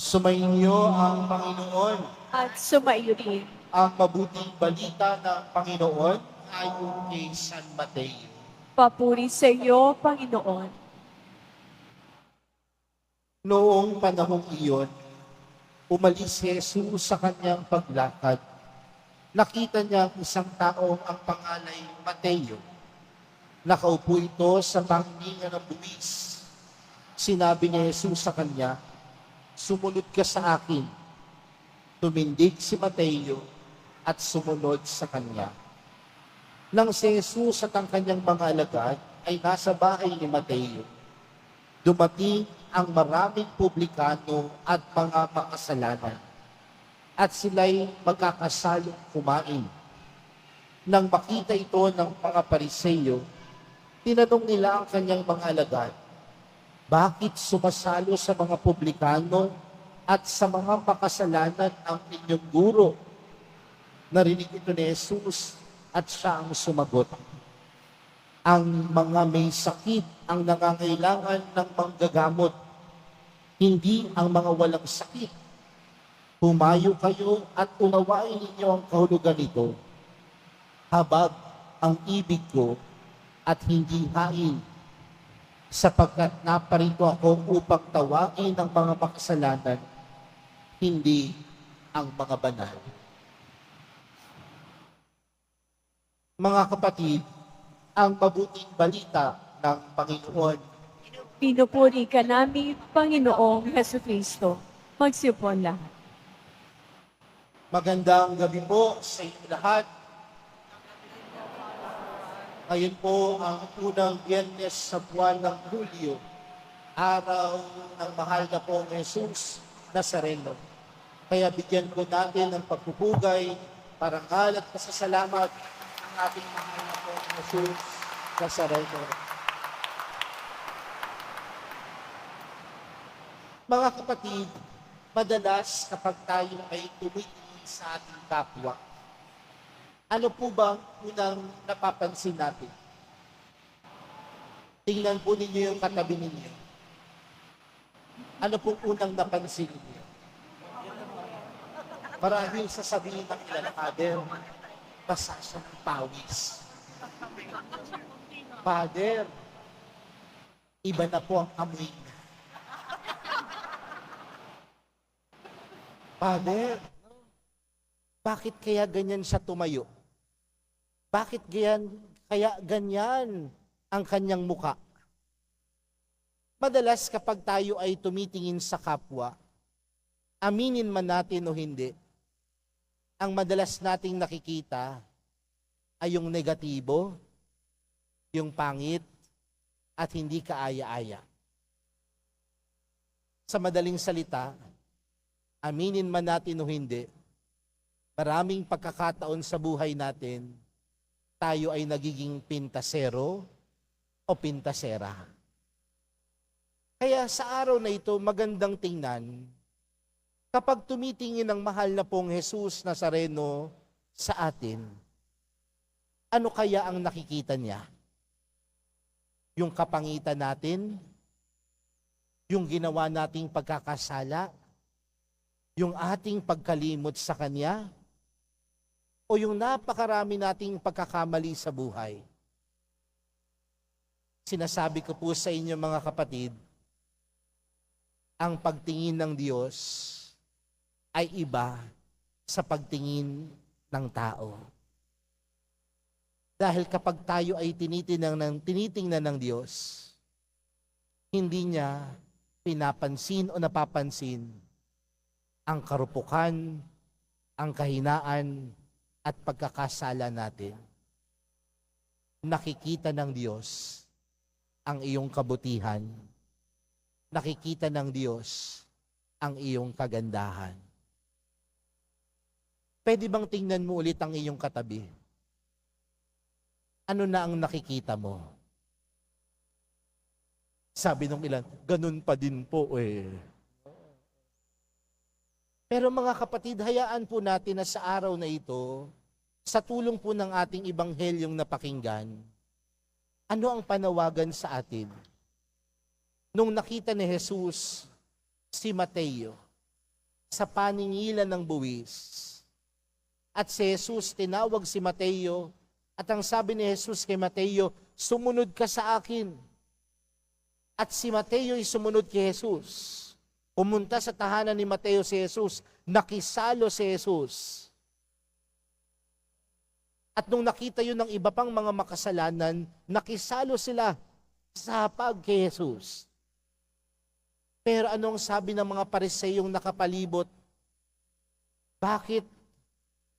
Sumainyo ang Panginoon. At sumaiyo din. Ang mabuting balita ng Panginoon ayon kay San Mateo. Papuri sa iyo, Panginoon. Noong panahong iyon, umalis si Jesus sa kanyang paglakad. Nakita niya ang isang taong ang pangalay Mateo. Nakaupo ito sa panghinga ng buwis. Sinabi ni Jesus sa kanya, "Sumunod ka sa akin." Tumindig si Mateo at sumunod sa kanya. Nang si Jesus at ang kanyang mga alagad ay nasa bahay ni Mateo, dumating ang maraming publikano at mga makasalanan, at sila'y magkakasalong kumain. Nang makita ito ng mga Pariseyo, tinanong nila ang kanyang mga alagad, "Bakit sumasalo sa mga publikano at sa mga makasalanan ang inyong guro?" Narinig ito ni Jesus at siya ang sumagot, "Ang mga may sakit ang nangangailangan ng manggagamot, hindi ang mga walang sakit. Humayo kayo at unawain ninyo ang kahulugan nito. Habag ang ibig ko at hindi hain, sapagkat naparito ako upang tawain ang mga makasalanan, hindi ang mga banal." Mga kapatid, ang mabuting balita ng Panginoon. Pinupuri ka namin, Panginoong Jesucristo. Magsipon lahat. Magandang gabi po sa inyo lahat. Ngayon po ang unang Biyernes sa buwan ng Hulyo, araw ng mahal na pong Jesus Nazareno. Kaya bigyan po natin ng pagpupugay, parangal at pasasalamat ang ating mahal na pong Jesus Nazareno. Mga kapatid, madalas kapag tayo ay tumitingin sa ating kapwa, ano po ba ang unang napapansin natin? Tingnan po ninyo yung katabi ninyo. Ano po unang napansin ninyo? Maraming sasabihin ng ilan, "Father, basa siya ng pawis." "Father, iba na po ang amoy niya." "Father, bakit kaya ganyan siya tumayo? Bakit kaya ganyan ang kanyang muka?" Madalas kapag tayo ay tumitingin sa kapwa, aminin man natin o hindi, ang madalas nating nakikita ay yung negatibo, yung pangit, at hindi kaaya-aya. Sa madaling salita, aminin man natin o hindi, maraming pagkakataon sa buhay natin, tayo ay nagiging pintasero o pintasera. Kaya sa araw na ito, magandang tingnan, kapag tumitingin ang mahal na pong Jesus Nazareno sa atin, ano kaya ang nakikita niya? Yung kapangitan natin? Yung ginawa nating pagkakasala? Yung ating pagkalimot sa Kanya? O yung napakarami nating pagkakamali sa buhay? Sinasabi ko po sa inyo mga kapatid, ang pagtingin ng Diyos ay iba sa pagtingin ng tao. Dahil kapag tayo ay tinitingnan ng Diyos, hindi niya pinapansin o napapansin ang karupukan, ang kahinaan, at pagkakasala natin. Nakikita ng Diyos ang iyong kabutihan. Nakikita ng Diyos ang iyong kagandahan. Pwede bang tingnan mo ulit ang iyong katabi? Ano na ang nakikita mo? Sabi nung ilan, "Ganun pa din po eh." Pero mga kapatid, hayaan po natin na sa araw na ito, sa tulong po ng ating ibanghelyong napakinggan, ano ang panawagan sa atin? Nung nakita ni Jesus si Mateo, sa paningilan ng buwis. At si Jesus tinawag si Mateo, at ang sabi ni Jesus kay Mateo, sumunod ka sa akin. At si Mateo ay sumunod kay Jesus. Pumunta sa tahanan ni Mateo si Jesus, nakisalo si Jesus. At nung nakita yun ng iba pang mga makasalanan, nakisalo sila sa hapag kay Jesus. Pero anong sabi ng mga Pariseyong nakapalibot? Bakit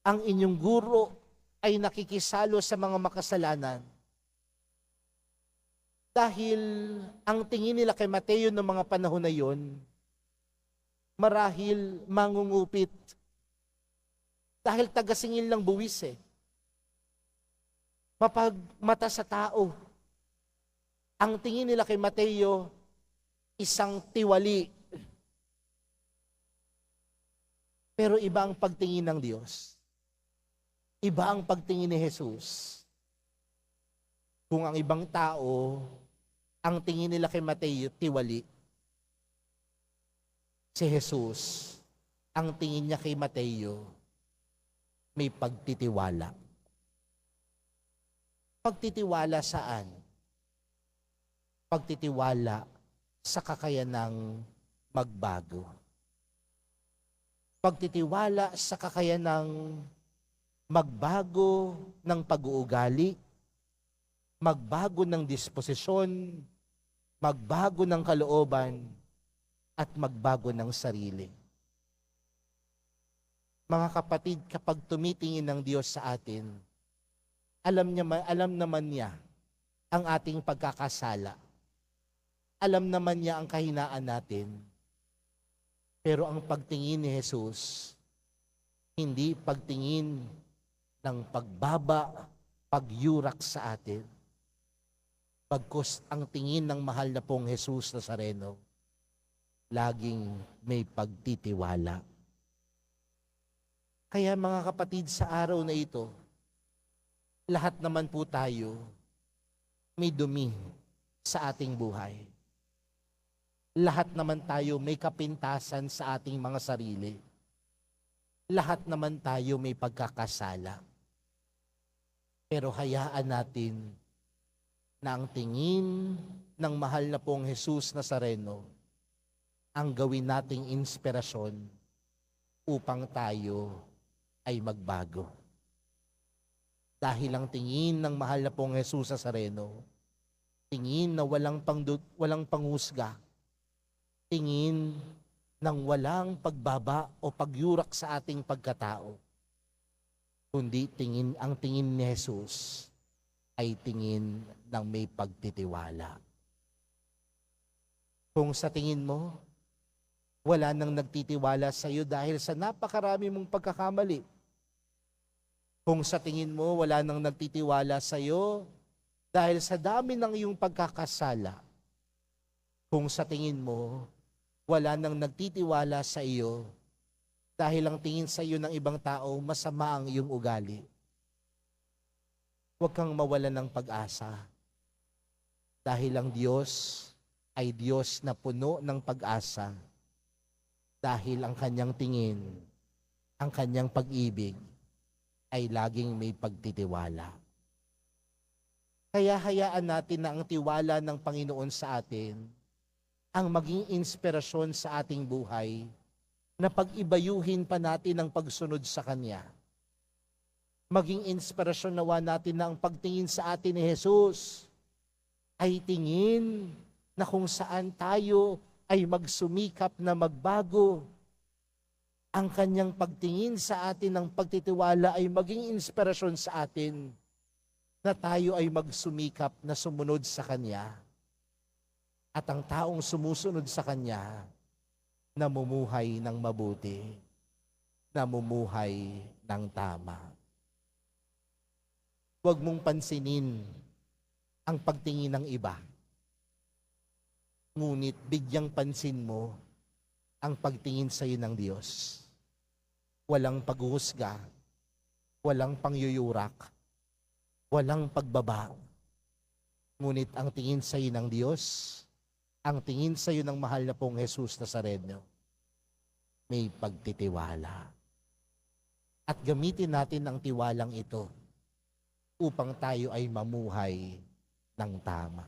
ang inyong guro ay nakikisalo sa mga makasalanan? Dahil ang tingin nila kay Mateo ng mga panahon na yon, marahil mangungupit. Dahil tagasingil ng buwis eh. Mapagmata sa tao. Ang tingin nila kay Mateo, isang tiwali. Pero iba ang pagtingin ng Diyos. Iba ang pagtingin ni Jesus. Kung ang ibang tao, ang tingin nila kay Mateo, tiwali. Si Jesus, ang tingin niya kay Mateo, may pagtitiwala. Pagtitiwala saan? Pagtitiwala sa kakayanang magbago. Pagtitiwala sa kakayanang magbago ng pag-uugali, magbago ng disposisyon, magbago ng kalooban, at magbago ng sarili. Mga kapatid, kapag tumitingin ng Diyos sa atin, alam naman niya ang ating pagkakasala. Alam naman niya ang kahinaan natin. Pero ang pagtingin ni Jesus, hindi pagtingin ng pagbaba, pagyurak sa atin. Bagkus ang tingin ng mahal na pong Jesus Nazareno, laging may pagtitiwala. Kaya mga kapatid, sa araw na ito, lahat naman po tayo may dumi sa ating buhay. Lahat naman tayo may kapintasan sa ating mga sarili. Lahat naman tayo may pagkakasala. Pero hayaan natin na ang tingin ng mahal na pong Jesus Nazareno ang gawin nating inspirasyon upang tayo ay magbago. Dahil ang tingin ng mahal na pong Jesus Nazareno, tingin na walang panghusga, tingin ng walang pagbaba o pagyurak sa ating pagkatao, kundi ang tingin ni Jesus ay tingin ng may pagtitiwala. Kung sa tingin mo, wala nang nagtitiwala sa iyo dahil sa napakarami mong pagkakamali. Kung sa tingin mo, wala nang nagtitiwala sa iyo dahil sa dami ng iyong pagkakasala. Kung sa tingin mo, wala nang nagtitiwala sa iyo dahil ang tingin sa iyo ng ibang tao, masama ang iyong ugali. Huwag kang mawalan ng pag-asa. Dahil ang Diyos ay Diyos na puno ng pag-asa. Dahil ang kanyang tingin, ang kanyang pag-ibig, ay laging may pagtitiwala. Kaya hayaan natin na ang tiwala ng Panginoon sa atin ang maging inspirasyon sa ating buhay na pag-ibayuhin pa natin ang pagsunod sa Kanya. Maging inspirasyon nawa natin na ang pagtingin sa atin ni Jesus ay tingin na kung saan tayo ay magsumikap na magbago. Ang Kanyang pagtingin sa atin ng pagtitiwala ay maging inspirasyon sa atin na tayo ay magsumikap na sumunod sa Kanya. At ang taong sumusunod sa Kanya, namumuhay ng mabuti, namumuhay ng tama. Huwag mong pansinin ang pagtingin ng iba. Ngunit bigyang pansin mo ang pagtingin sa iyo ng Diyos. Walang paghuhusga, walang pangyuyurak, walang pagbaba. Ngunit ang tingin sa iyo ng Diyos, ang tingin sa iyo ng mahal na pong Jesus Nazareno, may pagtitiwala. At gamitin natin ang tiwalang ito upang tayo ay mamuhay ng tama.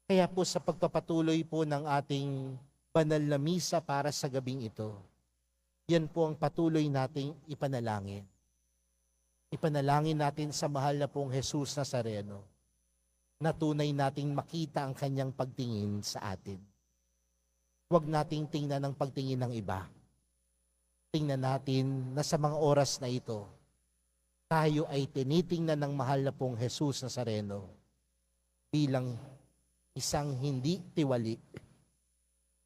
Kaya po sa pagpapatuloy po ng ating banal na misa para sa gabing ito, yan po ang patuloy nating ipanalangin. Ipanalangin natin sa mahal na pong Jesus Nazareno na tunay nating makita ang kanyang pagtingin sa atin. Huwag nating tingnan ang pagtingin ng iba. Tingnan natin na sa mga oras na ito, tayo ay tinitingnan ng mahal na pong Jesus Nazareno bilang isang hindi tiwali,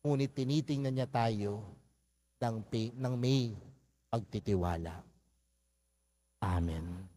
ngunit tinitingnan niya tayo ng may pagtitiwala. Amen.